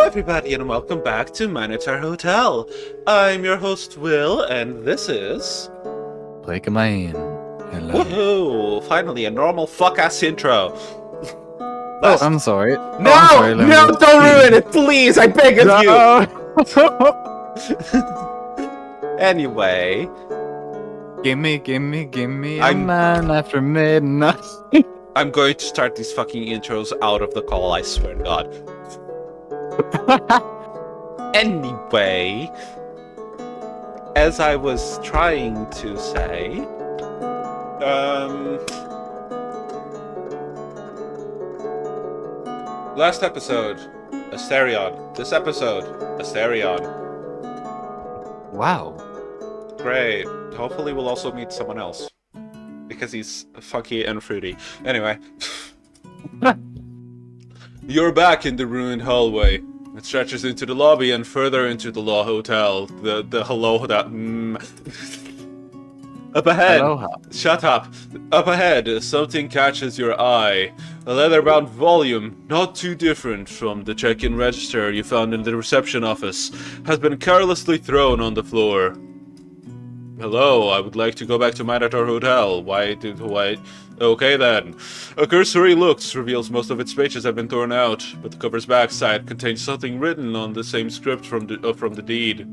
everybody, and welcome back to Minotaur Hotel. I'm your host, Will, and this is... Pikamain. Hello. Woohoo! Finally, a normal fuck-ass intro. Oh, I'm sorry. No! I'm sorry, No, don't ruin it, please! I beg of you! Anyway... Gimme a man after midnight. I'm going to start these fucking intros out of the call, I swear to God. Anyway, as I was trying to say, last episode, Asterion. This episode, Asterion. Wow. Great. Hopefully we'll also meet someone else. Because he's funky and fruity. Anyway. You're back in the ruined hallway. It stretches into the lobby and further into the Law Hotel. The hello that Up ahead. Aloha. Shut up. Up ahead, something catches your eye. A leather-bound volume, not too different from the check-in register you found in the reception office, has been carelessly thrown on the floor. Hello, I would like to go back to Minotaur Hotel. Why? Okay then. A cursory look reveals most of its pages have been torn out, but the cover's backside contains something written on the same script from the deed.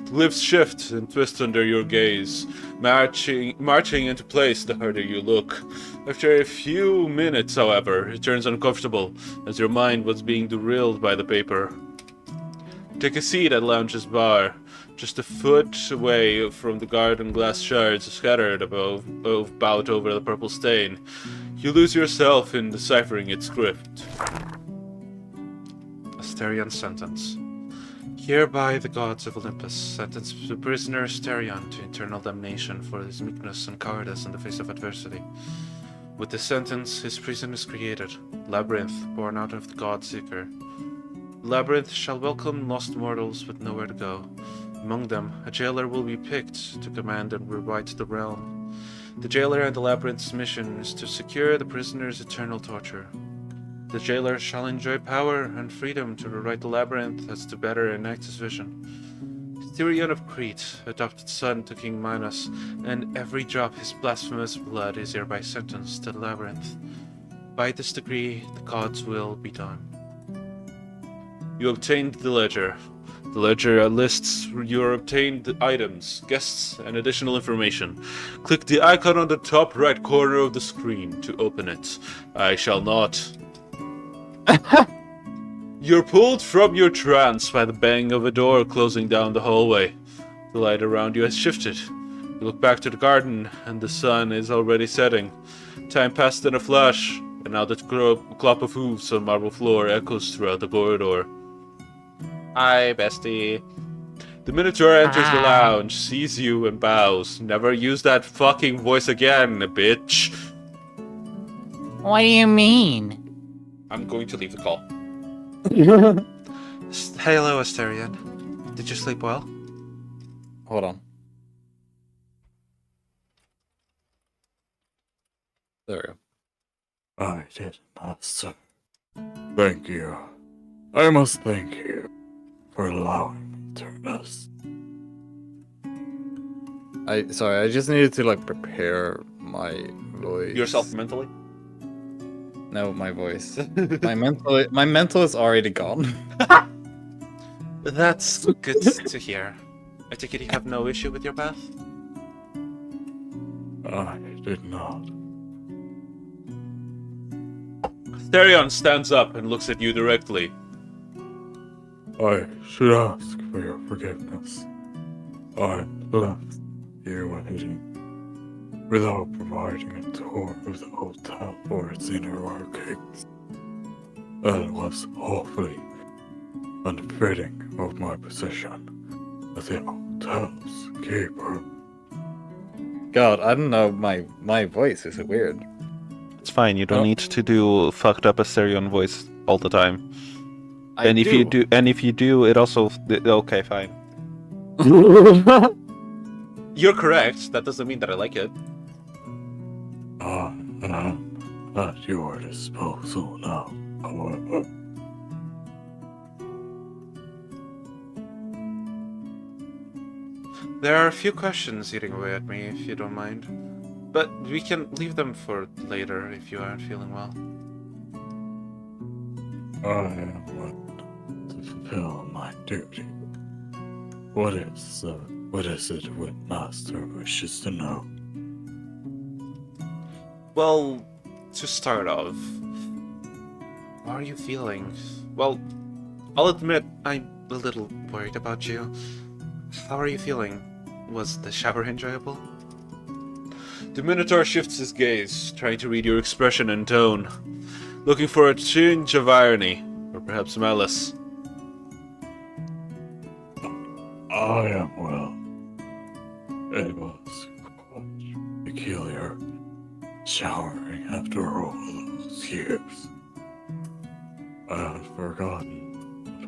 The lips shift and twist under your gaze, marching into place the harder you look. After a few minutes, however, it turns uncomfortable, as your mind was being derailed by the paper. Take a seat at Lounge's bar. Just a foot away from the garden glass shards scattered about over the purple stain. You lose yourself in deciphering its script. Asterion sentence. Hereby the gods of Olympus sentence the prisoner Asterion to eternal damnation for his meekness and cowardice in the face of adversity. With this sentence, his prison is created, Labyrinth, born out of the God-Seeker. Labyrinth shall welcome lost mortals with nowhere to go. Among them, a jailer will be picked to command and rewrite the realm. The jailer and the Labyrinth's mission is to secure the prisoner's eternal torture. The jailer shall enjoy power and freedom to rewrite the Labyrinth as to better enact his vision. Asterion of Crete, adopted son to King Minos, and every drop his blasphemous blood is hereby sentenced to the Labyrinth. By this decree, the gods' will be done. You obtained the ledger. The ledger lists your obtained items, guests, and additional information. Click the icon on the top right corner of the screen to open it. I shall not. You're pulled from your trance by the bang of a door closing down the hallway. The light around you has shifted. You look back to the garden, and the sun is already setting. Time passed in a flash, and now the clop of hooves on marble floor echoes throughout the corridor. Hi, bestie. The Minotaur enters the lounge, sees you, and bows. Never use that fucking voice again, bitch. What do you mean? I'm going to leave the call. Hello, Asterion. Did you sleep well? Hold on. There we go. I did, master. Thank you. I must thank you for allowing me to rest. I just needed to prepare my voice. Yourself mentally? No, my voice. my mental is already gone. That's good to hear. I take it you have no issue with your bath? I did not. Asterion stands up and looks at you directly. I should ask for your forgiveness. I left you waiting without providing a tour of the hotel or its inner workings. That was awfully unfitting of my position as the hotel's keeper. God, I don't know, my voice is weird. It's fine, you don't need to do fucked up Asterion voice all the time. If you do, it also okay, fine. You're correct. That doesn't mean that I like it. At your disposal now, however. There are a few questions eating away at me, if you don't mind. But we can leave them for later if you aren't feeling well. I am willing to fulfill my duty. What is it what Master wishes to know? Well, to start off, how are you feeling? Well, I'll admit I'm a little worried about you. How are you feeling? Was the shower enjoyable? The Minotaur shifts his gaze, trying to read your expression and tone, looking for a tinge of irony, or perhaps malice. I am well. It was quite peculiar showering after all those years. I had forgotten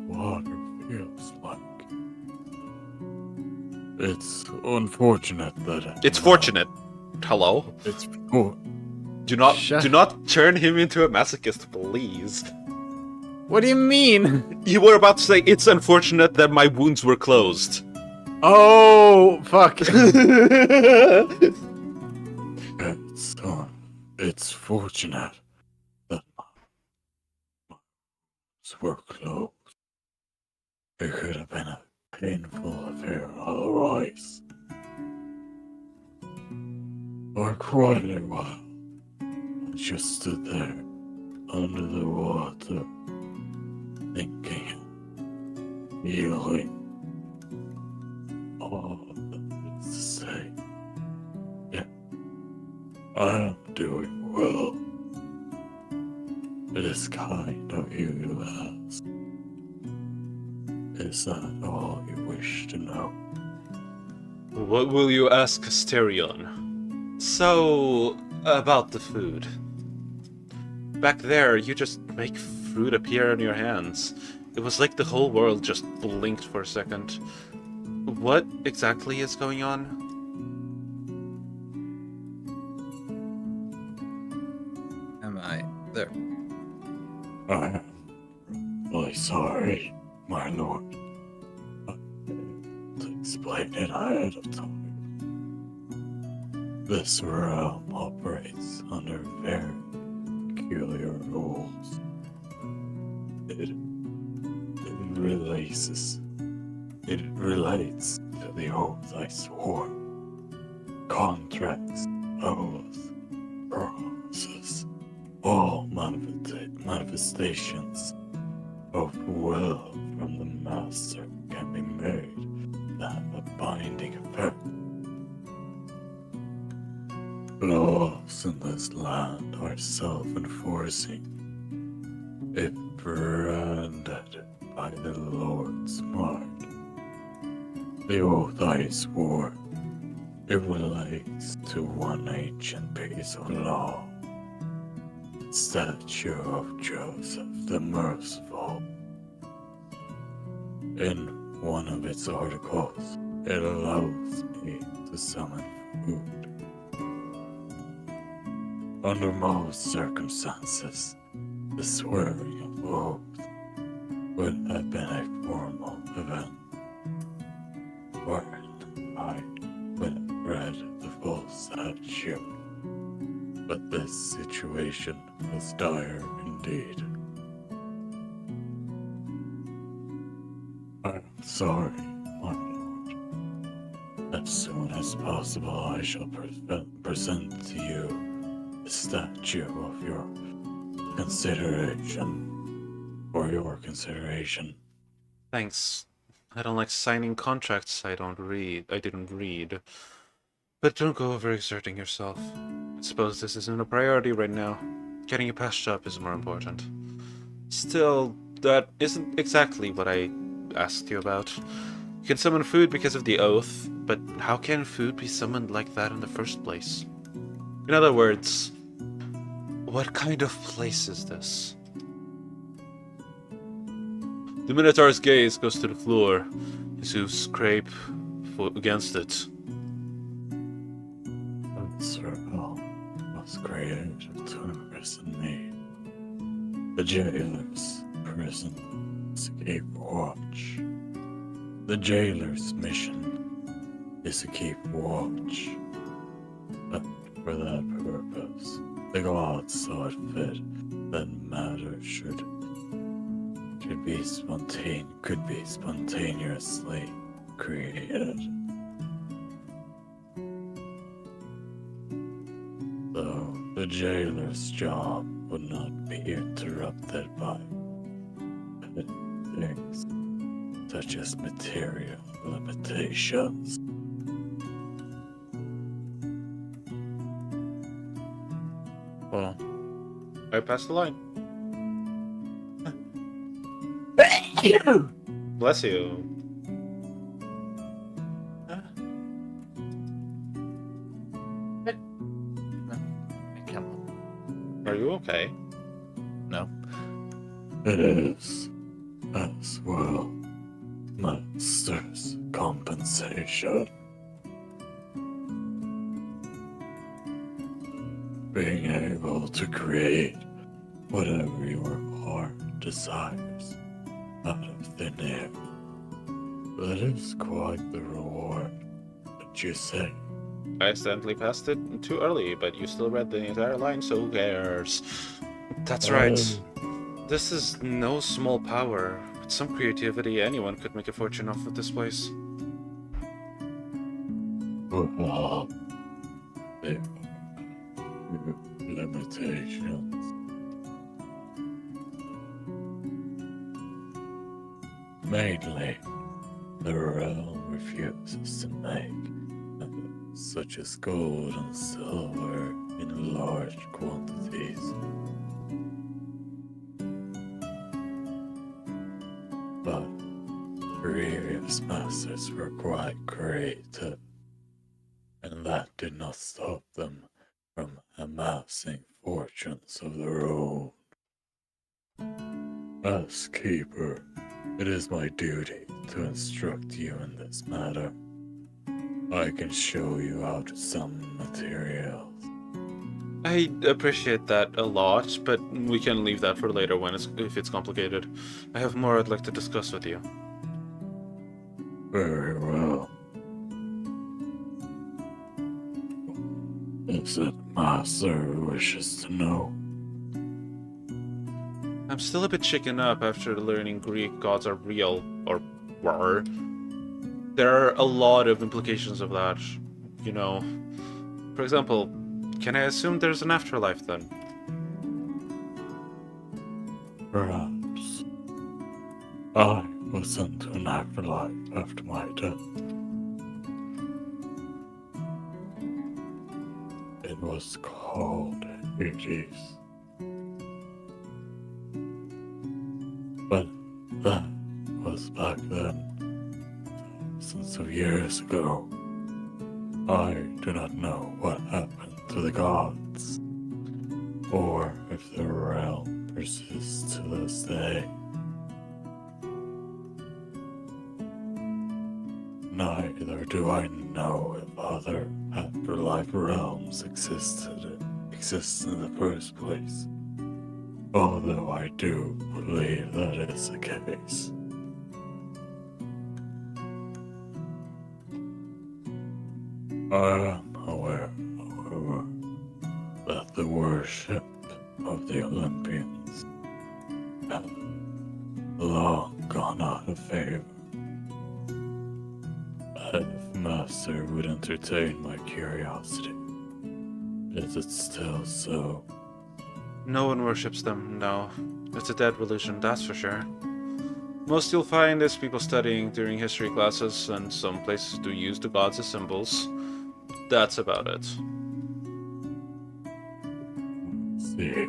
what water feels like. It's unfortunate that It's fortunate. Hello? It's for Do not turn him into a masochist, please. What do you mean? You were about to say it's unfortunate that my wounds were closed. Oh, fuck. it's fortunate that my wounds were closed. It could have been a painful affair otherwise. For quite a while, I just stood there under the water, thinking, feeling all that is to say. Yeah, I am doing well. It is kind of you to ask. Is that all you wish to know? What will you ask Asterion? So, about the food. Back there, you just make fruit appear on your hands. It was like the whole world just blinked for a second. What exactly is going on? Am I there? I am really sorry, my lord. To explain it ahead of time. This realm operates under very peculiar rules. It relates to the oath I swore. Contracts, oaths, promises, all manifestations of will from the master can be made to have a binding effect. Laws in this land are self-enforcing. If branded by the Lord's mark, the oath I swore, it relates to one ancient piece of law. Statue of Joseph the Merciful. In one of its articles, it allows me to summon food. Under most circumstances, the swearing of oath would have been a formal event, wherein I would have read the full statute. But this situation was dire indeed. I am sorry, my lord. As soon as possible, I shall present to you the statue of your consideration, for your consideration. Thanks. I don't like signing contracts I didn't read. But don't go overexerting yourself. I suppose this isn't a priority right now. Getting a past job is more important. Still, that isn't exactly what I asked you about. You can summon food because of the oath, but how can food be summoned like that in the first place? In other words, what kind of place is this? The Minotaur's gaze goes to the floor. His hooves scrape against it. Circle was created to imprison me. The jailer's prison escape watch. The jailer's mission is to keep watch. And for that purpose, the gods saw it fit that matter could be spontaneously created. So the jailer's job would not be interrupted by things such as material limitations. Well, I passed the line. Bless you. Come on. Are you okay? No. It is, as well, master's compensation. Being able to create whatever your heart desires out of thin air. That is quite the reward, would you say? I accidentally passed it too early, but you still read the entire line, so who cares? That's right. This is no small power. With some creativity, anyone could make a fortune off of this place. Well, there are limitations. Mainly, the realm refuses to make such as gold and silver in large quantities. But previous masters were quite creative, and that did not stop them from amassing fortunes of their own. As keeper, it is my duty to instruct you in this matter. I can show you how to summon materials. I appreciate that a lot, but we can leave that for later if it's complicated. I have more I'd like to discuss with you. Very well. Is it master who wishes to know? I'm still a bit shaken up after learning Greek gods are real, or were. There are a lot of implications of that, you know. For example, can I assume there's an afterlife then? Perhaps. I was sent to an afterlife after my death. It was called Hades. But that was back then. Thousands of years ago. I do not know what happened to the gods, or if the realm persists to this day. Neither do I know if other afterlife realms exist in the first place, although I do believe that is the case. I am aware, however, that the worship of the Olympians has long gone out of favor. If Master would entertain my curiosity, is it still so? No one worships them, no. It's a dead religion, that's for sure. Most you'll find is people studying during history classes, and some places do use the gods as symbols. That's about it. See,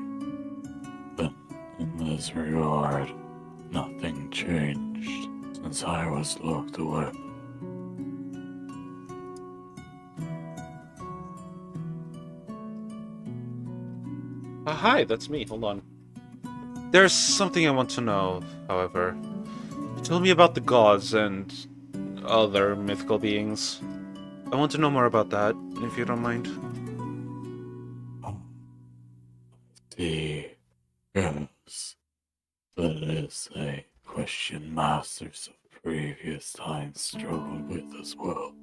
then in this regard, nothing changed since I was locked away. Hi, that's me, hold on. There's something I want to know, however. Tell me about the gods and other mythical beings. I want to know more about that, if you don't mind. See, yes, that is a question masters of previous times struggled with as well.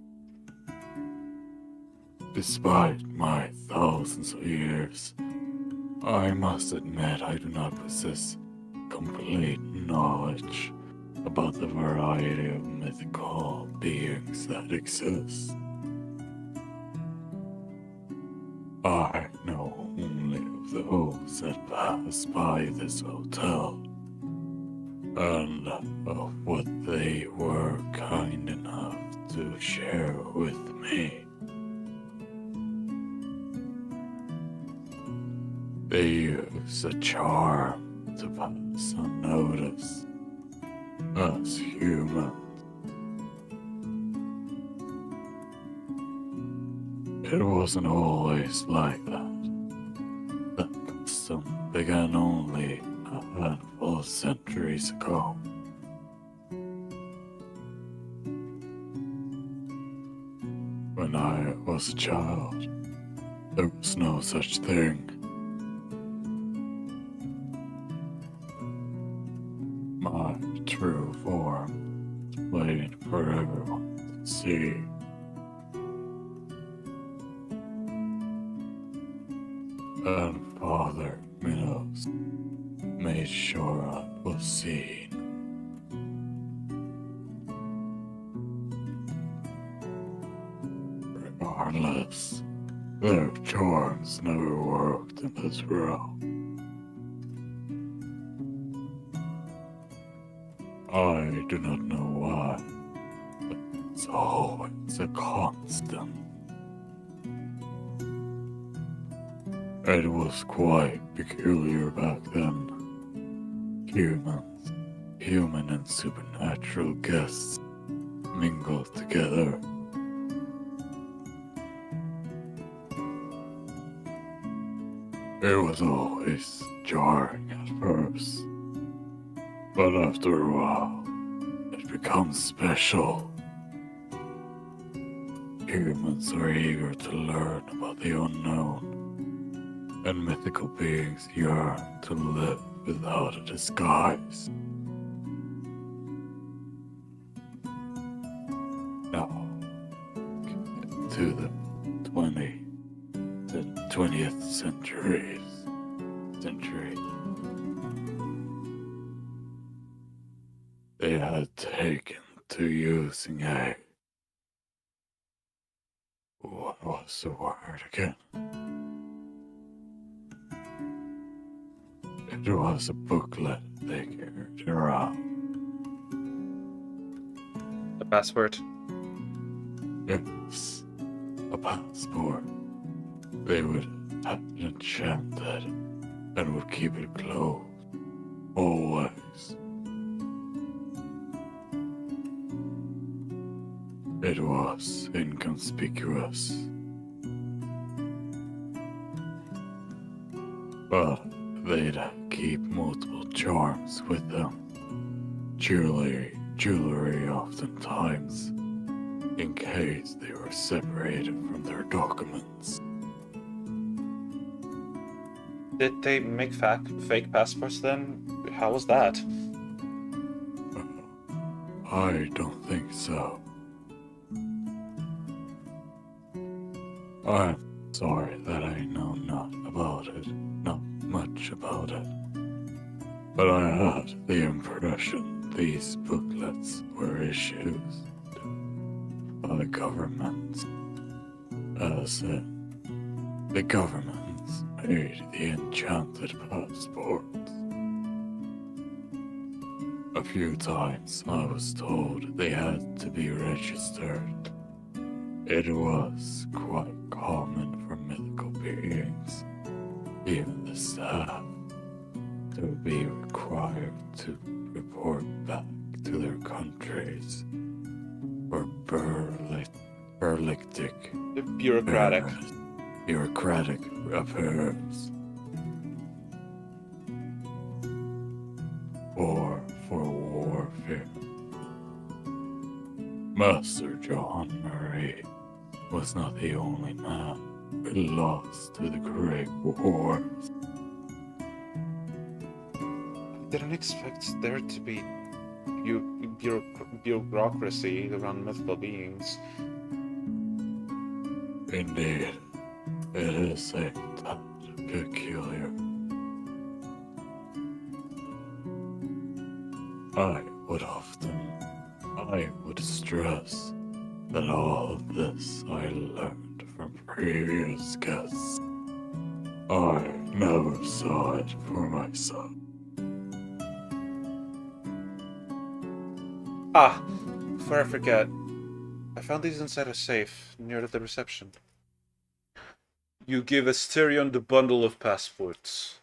Despite my thousands of years, I must admit I do not possess complete knowledge about the variety of mythical beings that exist. I know only of those that pass by this hotel, and of what they were kind enough to share with me. They use a charm to pass unnoticed as humans. It wasn't always like that. That custom began only a handful of centuries ago. When I was a child, there was no such thing. My true form was plain for everyone to see. And Father Minos made sure I was seen. Regardless, their charms never worked in this realm. I do not know why, but it's always a constant. It was quite peculiar back then. Human and supernatural guests mingled together. It was always jarring at first, but after a while, it becomes special. Humans are eager to learn about the unknown, and mythical beings yearn to live without a disguise. Now, to the 20th century, they had taken to using what was the word again? It was a booklet they carried around. A passport. Yes, a passport. They would have it enchanted and would keep it closed, always. It was inconspicuous. But they'd keep multiple charms with them. Jewelry oftentimes, in case they were separated from their documents. Did they make fake passports then? How was that? I don't think so. I'm sorry that I know not much about it. But I had the impression these booklets were issued by the government, as in the government made the enchanted passports. A few times I was told they had to be registered. It was quite common for mythical beings, even the staff, to be required to report back to their countries for bureaucratic affairs, or for warfare. Master John Murray was not the only man who lost to the Great Wars. I didn't expect there to be bureaucracy around mythical beings. Indeed, it is a tad peculiar. I would stress that all of this I learned from previous guests. I never saw it for myself. Ah, before I forget, I found these inside a safe near the reception. You give Asterion the bundle of passports.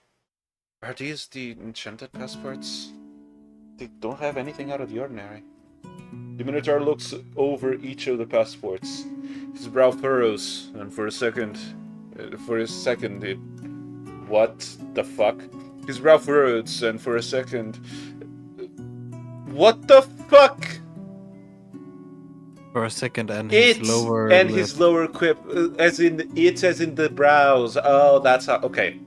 Are these the enchanted passports? They don't have anything out of the ordinary. The Minotaur looks over each of the passports. His brow furrows, and for a second, what the fuck? His brow furrows, and for a second, what the fuck? For a second, and his lower and lip. his lower quip, as in the brows. Oh, that's how. Okay.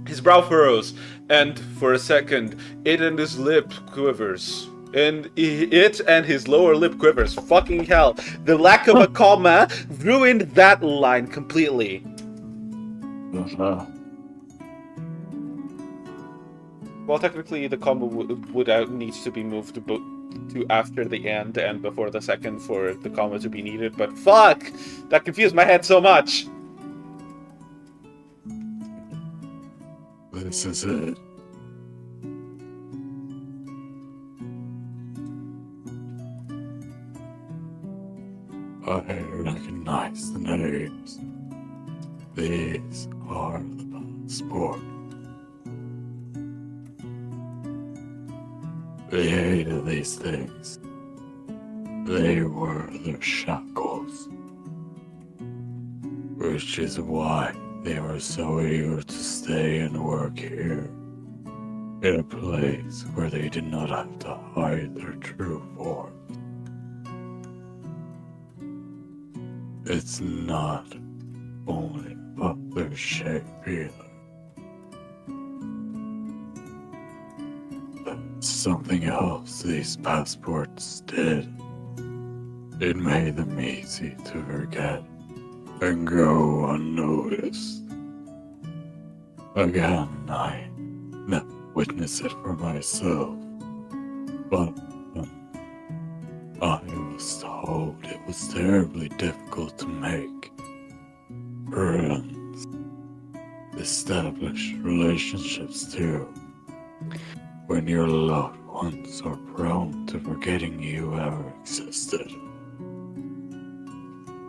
His brow furrows, and for a second, it and his lip quivers. And it and his lower lip quivers. Fucking hell. The lack of a comma ruined that line completely. Well, technically, the comma would needs to be moved to after the end and before the second for the comma to be needed, but fuck! That confused my head so much! This is it. I recognize the names. These are the passport. They hated these things. They were their shackles. Which is why they were so eager to stay and work here. In a place where they did not have to hide their true form. It's not only about their shape either. There's something else these passports did. It made them easy to forget and go unnoticed. Again, I never witnessed it for myself, but I was told it was terribly difficult to make friends, establish relationships too, when your loved ones are prone to forgetting you ever existed.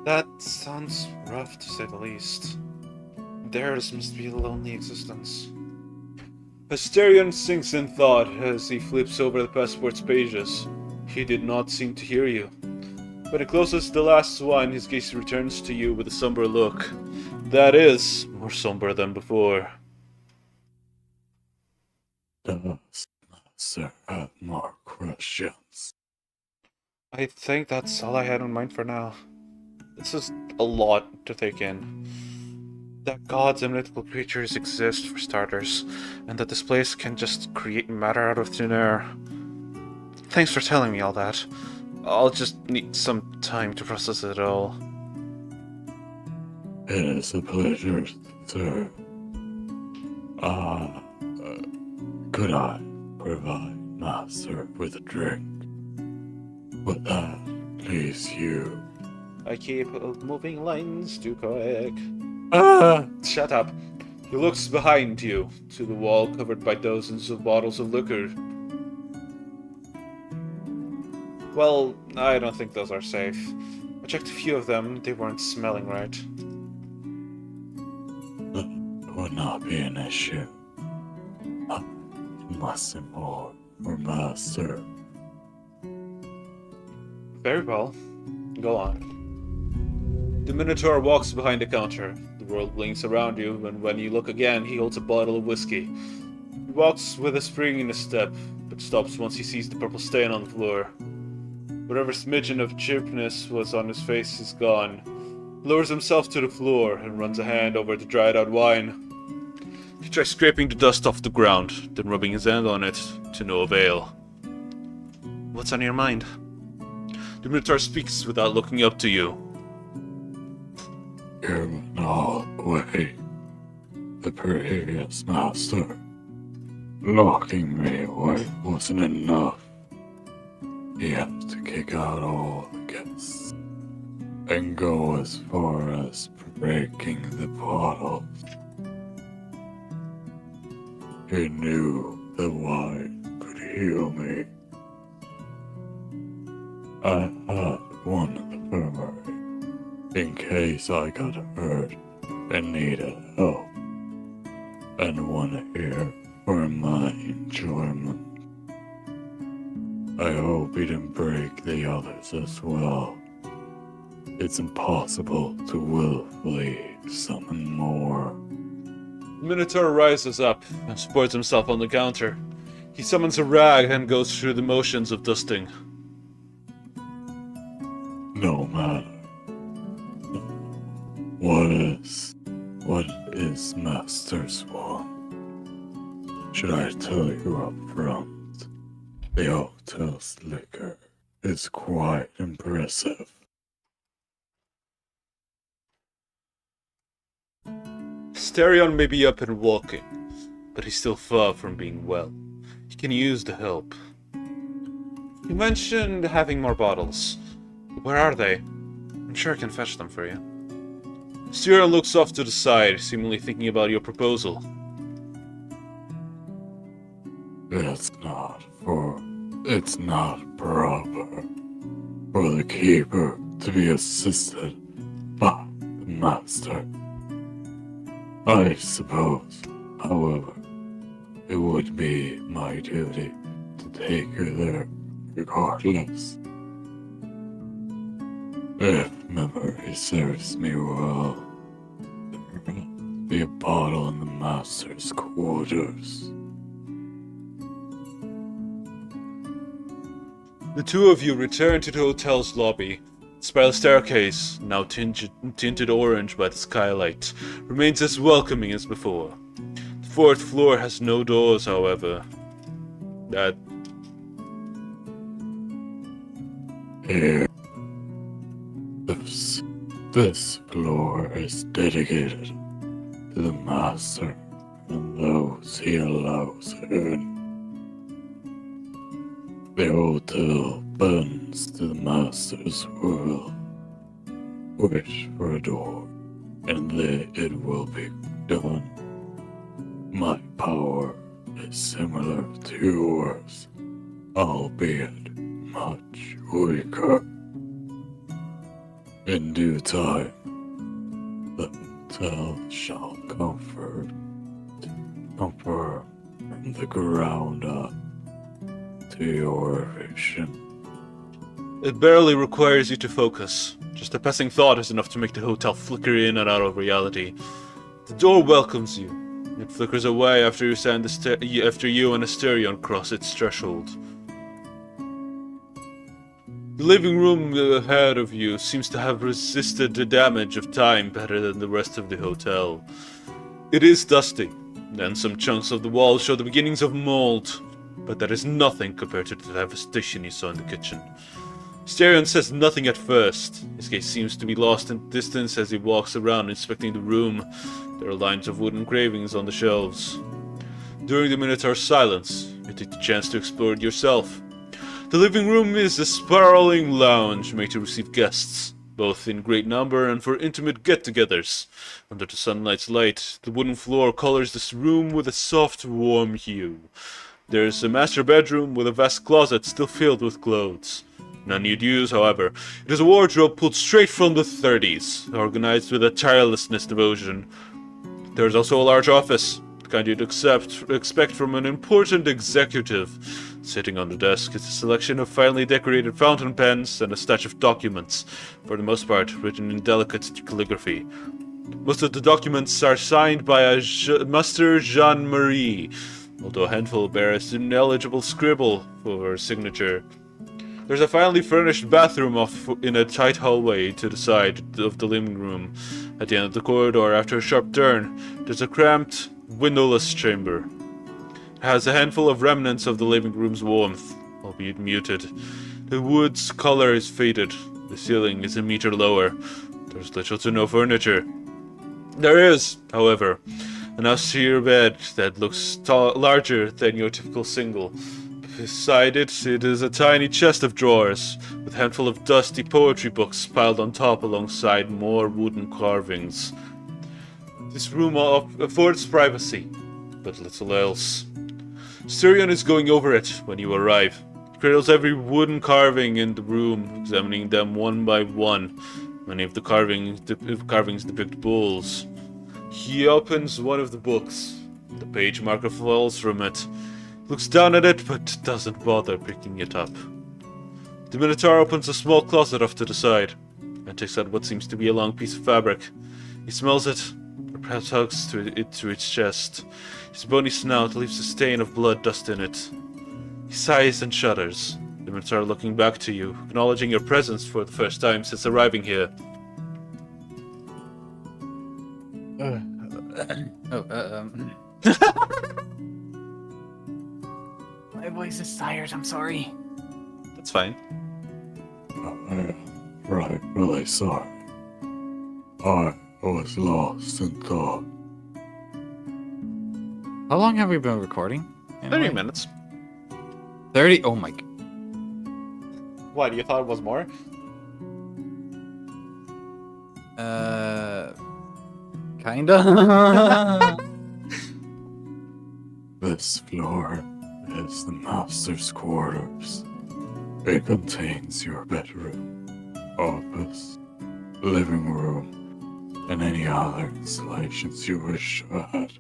That sounds rough, to say the least. Theirs must be a lonely existence. Asterion sinks in thought as he flips over the passport's pages. He did not seem to hear you. When he closes the last one, his gaze returns to you with a somber look. That is more somber than before. Does Sir have more questions? I think that's all I had in mind for now. This is a lot to take in. That gods and mythical creatures exist, for starters, and that this place can just create matter out of thin air. Thanks for telling me all that. I'll just need some time to process it all. It is a pleasure, sir. Could I provide Master with a drink? Would that please you? I keep moving lines too quick. Shut up. He looks behind you, to the wall covered by dozens of bottles of liquor. Well, I don't think those are safe. I checked a few of them, they weren't smelling right. That would not be an issue. Less and more for Master. Very well. Go on. The Minotaur walks behind the counter. The world blinks around you, and when you look again, he holds a bottle of whiskey. He walks with a spring in his step, but stops once he sees the purple stain on the floor. Whatever smidgen of chirpness was on his face is gone. He lowers himself to the floor and runs a hand over the dried out wine. He tries scraping the dust off the ground, then rubbing his hand on it, to no avail. What's on your mind? The Minotaur speaks without looking up to you. You went all the way. The previous master. Locking me away wasn't enough. He had to kick out all the guests and go as far as breaking the bottles. He knew the wine could heal me. I had one of the furry in case I got hurt and needed help, and one here for my enjoyment. I hope he didn't break the others as well. It's impossible to willfully summon more. Minotaur rises up and supports himself on the counter. He summons a rag and goes through the motions of dusting. No matter. What is Master Swan? Should I tell you up front? The hotel's liquor is quite impressive. Sterion may be up and walking, but he's still far from being well. He can use the help. You mentioned having more bottles. Where are they? I'm sure I can fetch them for you. Sterion looks off to the side, seemingly thinking about your proposal. It's not proper for the keeper to be assisted by the master. I suppose, however, it would be my duty to take her there regardless. If memory serves me well, there will be a bottle in the master's quarters. The two of you return to the hotel's lobby. The spiral staircase, now tinted orange by the skylight, remains as welcoming as before. The fourth floor has no doors, however. Here. This floor is dedicated to the master and those he allows in. The hotel bends to the master's world. Wish for a door, and it will be done. My power is similar to yours, albeit much weaker. In due time, the hotel shall confirm from the ground up to your vision. It barely requires you to focus. Just a passing thought is enough to make the hotel flicker in and out of reality. The door welcomes you. It flickers away after you and Asterion cross its threshold. The living room ahead of you seems to have resisted the damage of time better than the rest of the hotel. It is dusty, and some chunks of the walls show the beginnings of mold, but that is nothing compared to the devastation you saw in the kitchen. Sterion says nothing at first. His gaze seems to be lost in distance as he walks around inspecting the room. There are lines of wooden engravings on the shelves. During the Minotaur's silence, you take the chance to explore it yourself. The living room is a sprawling lounge made to receive guests, both in great number and for intimate get-togethers. Under the sunlight's light, the wooden floor colors this room with a soft, warm hue. There is a master bedroom with a vast closet still filled with clothes. None you'd use, however. It is a wardrobe pulled straight from the 30s, organized with a tirelessness devotion. There is also a large office, the kind you'd expect from an important executive. Sitting on the desk is a selection of finely decorated fountain pens and a stash of documents, for the most part written in delicate calligraphy. Most of the documents are signed by a Master Jean-Marie, although a handful bear an ineligible scribble for her signature. There's a finely furnished bathroom off in a tight hallway to the side of the living room. At the end of the corridor, after a sharp turn, there's a cramped, windowless chamber. It has a handful of remnants of the living room's warmth, albeit muted. The wood's color is faded. The ceiling is a meter lower. There's little to no furniture. There is, however, an austere bed that looks larger than your typical single. Beside it, it is a tiny chest of drawers, with a handful of dusty poetry books piled on top alongside more wooden carvings. This room affords privacy, but little else. Styrian is going over it when you arrive. He cradles every wooden carving in the room, examining them one by one. Many of the carvings depict bulls. He opens one of the books. The page marker falls from it. Looks down at it, but doesn't bother picking it up. The Minotaur opens a small closet off to the side and takes out what seems to be a long piece of fabric. He smells it, or perhaps hugs it to its chest. His bony snout leaves a stain of blood dust in it. He sighs and shudders, the Minotaur looking back to you, acknowledging your presence for the first time since arriving here. My voice is tired, I'm sorry. That's fine. Really sorry. I was lost in thought. How long have we been recording? 30 minutes. 30? Oh my... Why, you thought it was more? Kinda? This floor is the master's quarters. It contains your bedroom, office, living room, and any other installations you wish to add.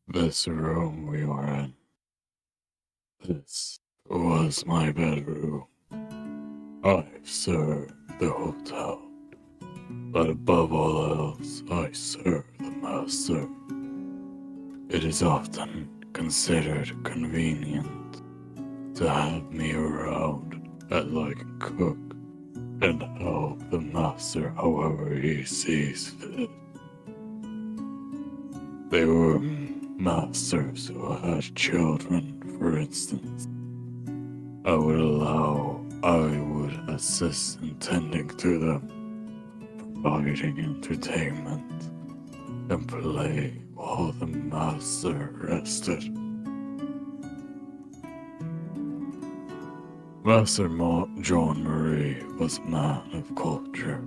This room we are in. This was my bedroom. I've served the hotel, but above all else, I serve the master. It is often considered convenient to have me around as I can cook and help the master however he sees fit. They were masters who had children, for instance. I would assist in tending to them, providing entertainment, and play while the master rested. Master John Marie was a man of culture.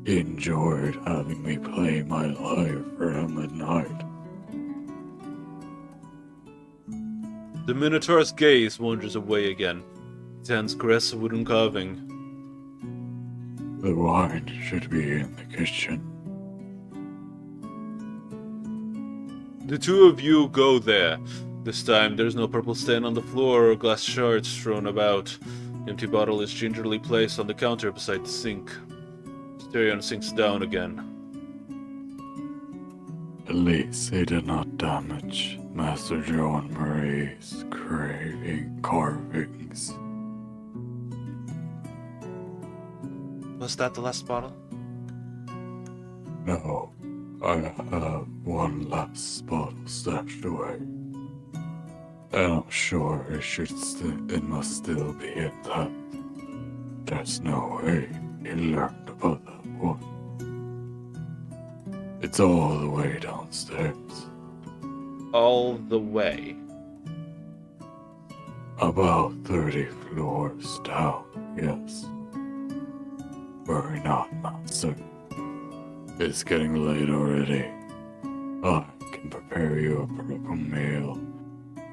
He enjoyed having me play my lyre for him at night. The Minotaur's gaze wanders away again. His hands caress a wooden carving. The wine should be in the kitchen. The two of you go there. This time, there's no purple stain on the floor or glass shards thrown about. The empty bottle is gingerly placed on the counter beside the sink. Styrian sinks down again. At least he did not damage Master John Marie's craving carvings. Was that the last bottle? No, I have one last bottle stashed away. And I'm sure it must still be intact. There's no way he learned about that one. It's all the way downstairs. All the way. About 30 floors down, yes. Worry not, master. It's getting late already. I can prepare you a proper meal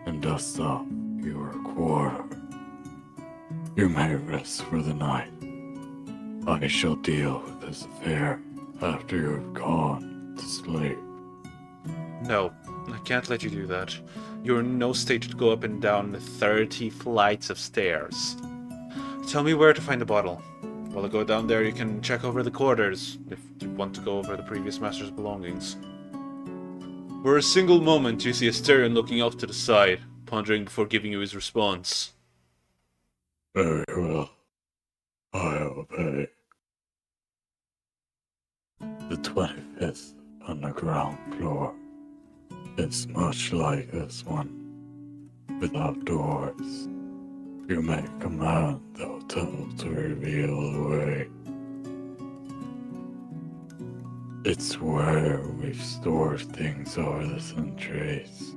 and dust off your quarter. You may rest for the night. I shall deal with this affair after you have gone to sleep. No, I can't let you do that. You're in no state to go up and down 30 flights of stairs. Tell me where to find the bottle. While I go down there, you can check over the quarters, if you want to go over the previous master's belongings. For a single moment, you see Asterion looking off to the side, pondering before giving you his response. Very well. I obey. The 25th on the ground floor is much like this one, without doors. You may command the hotel to reveal the way. It's where we've stored things over the centuries.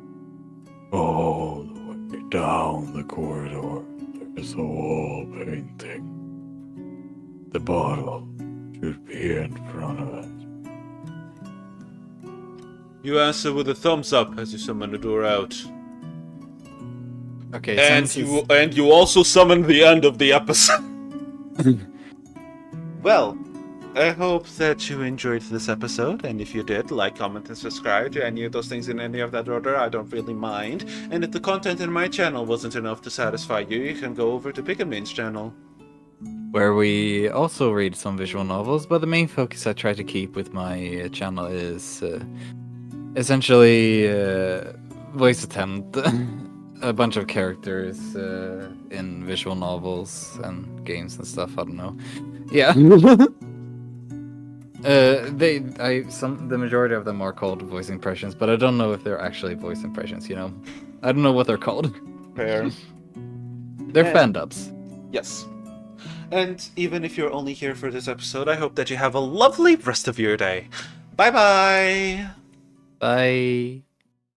All the way down the corridor, there's a wall painting. The bottle should be in front of it. You answer with a thumbs up as you summon the door out. Okay, And since you also summon the end of the episode. Well, I hope that you enjoyed this episode, and if you did, like, comment, and subscribe to any of those things in any of that order. I don't really mind. And if the content in my channel wasn't enough to satisfy you, you can go over to Pikamain's channel. where we also read some visual novels, but the main focus I try to keep with my channel is essentially voice attempt a bunch of characters in visual novels and games and stuff. I don't know. Yeah. The majority of them are called voice impressions, but I don't know if they're actually voice impressions. You know, I don't know what they're called. Fair. They're fan dubs. Yes. And even if you're only here for this episode, I hope that you have a lovely rest of your day. Bye-bye! Bye.